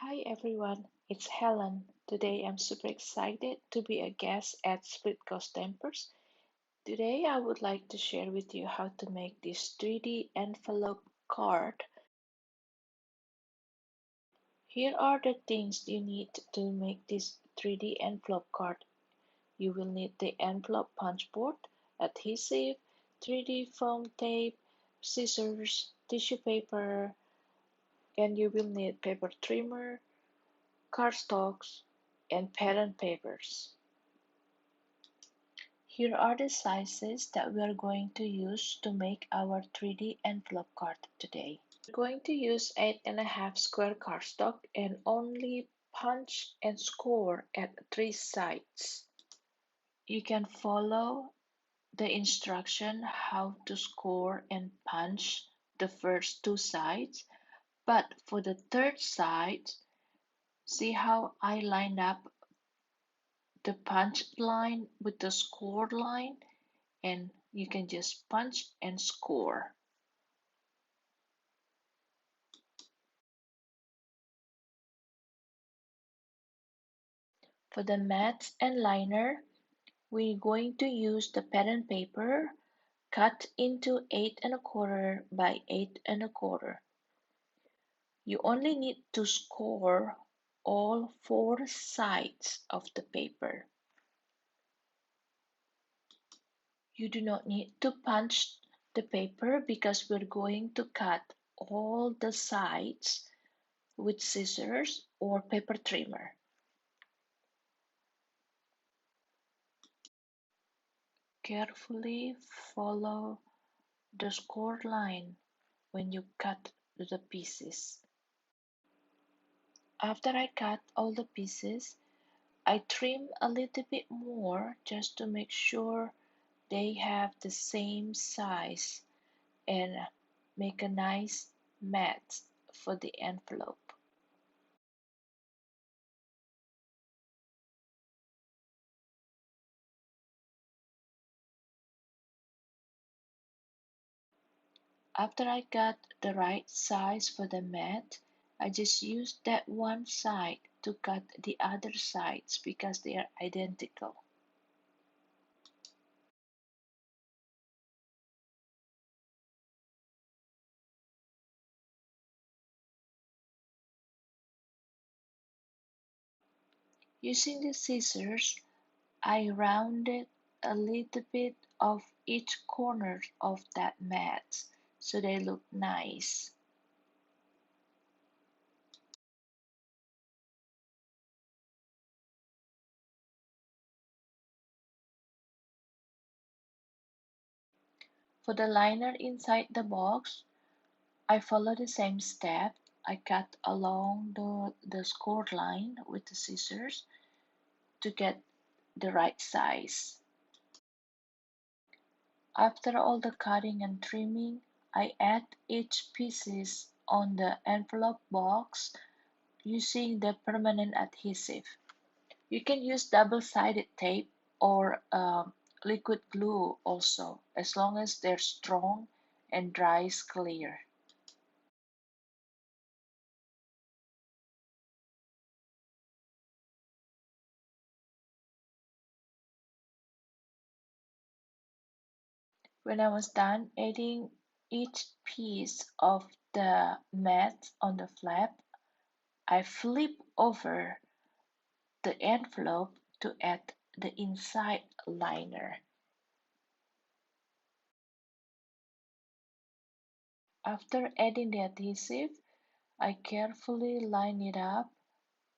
Hi everyone, it's Helen. Today I'm super excited to be a guest at Splitcoaststampers. Today I would like to share with you how to make this 3D envelope card. Here are the things you need to make this 3D envelope card. You will need the envelope punch board, adhesive, 3D foam tape, scissors, tissue paper, and you will need paper trimmer, cardstocks, and pattern papers. Here are the sizes that we are going to use to make our 3D envelope card today. We're going to use 8.5 square cardstock and only punch and score at 3 sides. You can follow the instruction how to score and punch the first 2 sides, but for the third side, see how I lined up the punch line with the score line, and you can just punch and score. For the mats and liner, we're going to use the pattern paper cut into 8.25 by 8.25. You only need to score all 4 sides of the paper. You do not need to punch the paper because we're going to cut all the sides with scissors or paper trimmer. Carefully follow the score line when you cut the pieces. After I cut all the pieces, I trim a little bit more just to make sure they have the same size and make a nice mat for the envelope. After I got the right size for the mat, I just used that one side to cut the other sides because they are identical. Using the scissors, I rounded a little bit of each corner of that mat so they look nice. For the liner inside the box, I follow the same step. I cut along the score line with the scissors to get the right size. After all the cutting and trimming, I add each pieces on the envelope box using the permanent adhesive. You can use double-sided tape or liquid glue also, as long as they're strong and dries clear. When I was done adding each piece of the mat on the flap, I flip over the envelope to add the inside liner. After adding the adhesive, I carefully line it up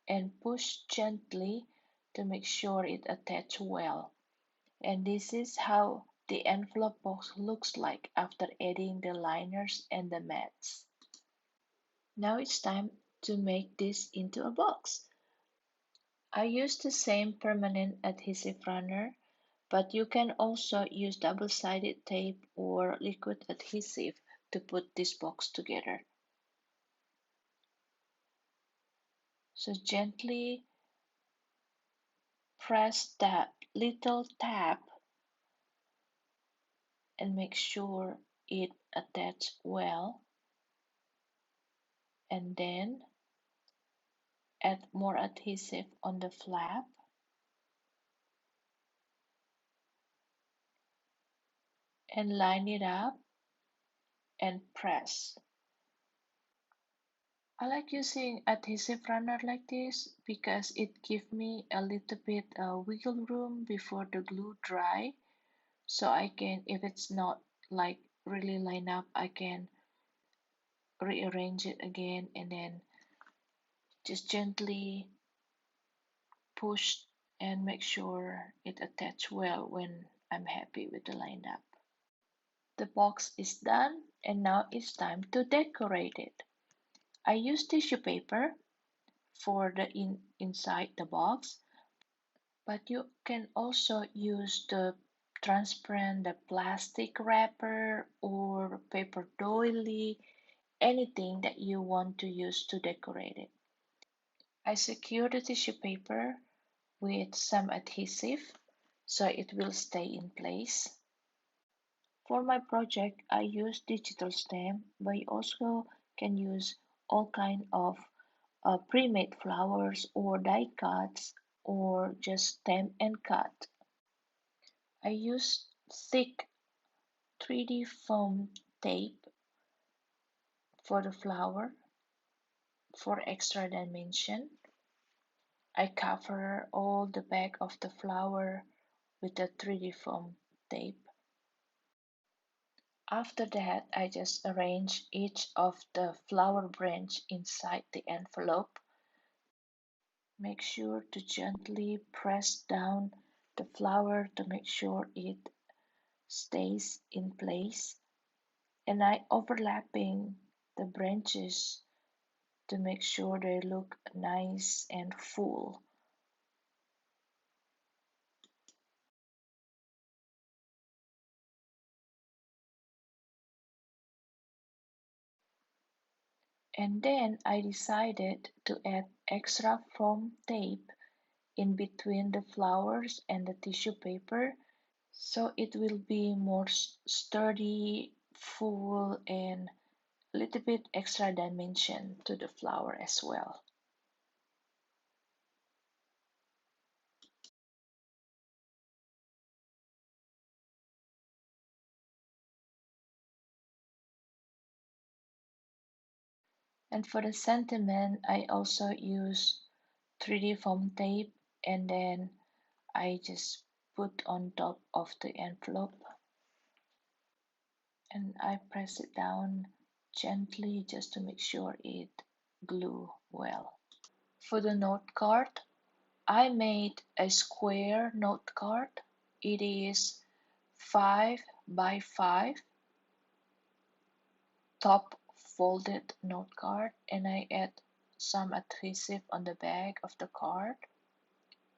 and push gently to make sure it attaches well. And this is how the envelope box looks like after adding the liners and the mats. Now it's time to make this into a box. I use the same permanent adhesive runner, but you can also use double-sided tape or liquid adhesive to put this box together. So gently press that little tab and make sure it attaches well, and then Add more adhesive on the flap and line it up and press. I like using adhesive runner like this because it gives me a little bit wiggle room before the glue dry, so I can, if it's not like really line up, I can rearrange it again and then just gently push and make sure it attaches well when I'm happy with the line up. The box is done and now it's time to decorate it. I use tissue paper for the inside the box, but you can also use the transparent, the plastic wrapper or paper doily, anything that you want to use to decorate it. I secure the tissue paper with some adhesive so it will stay in place. For my project, I use digital stamp, but you also can use all kind of pre-made flowers or die cuts or just stamp and cut. I use thick 3D foam tape for the flower for extra dimension. I cover all the back of the flower with the 3D foam tape. After that, I just arrange each of the flower branch inside the envelope. Make sure to gently press down the flower to make sure it stays in place, and I overlapping the branches to make sure they look nice and full. And then I decided to add extra foam tape in between the flowers and the tissue paper so it will be more sturdy, full, and a little bit extra dimension to the flower as well. And for the sentiment, I also use 3D foam tape and then I just put on top of the envelope and I press it down gently just to make sure it glue well. For the note card, I made a square note card. It is 5 by 5 top folded note card, and I add some adhesive on the back of the card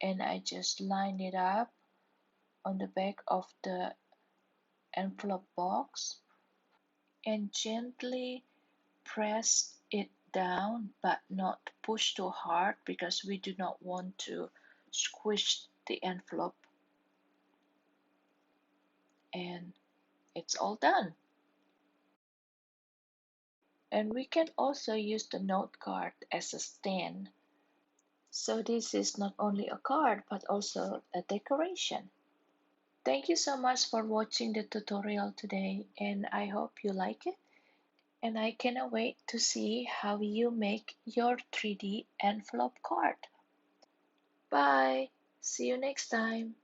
and I just line it up on the back of the envelope box and gently press it down but not push too hard because we do not want to squish the envelope, and it's all done. And we can also use the note card as a stand. So this is not only a card but also a decoration. Thank you so much for watching the tutorial today and I hope you like it. And I cannot wait to see how you make your 3D envelope card. Bye! See you next time.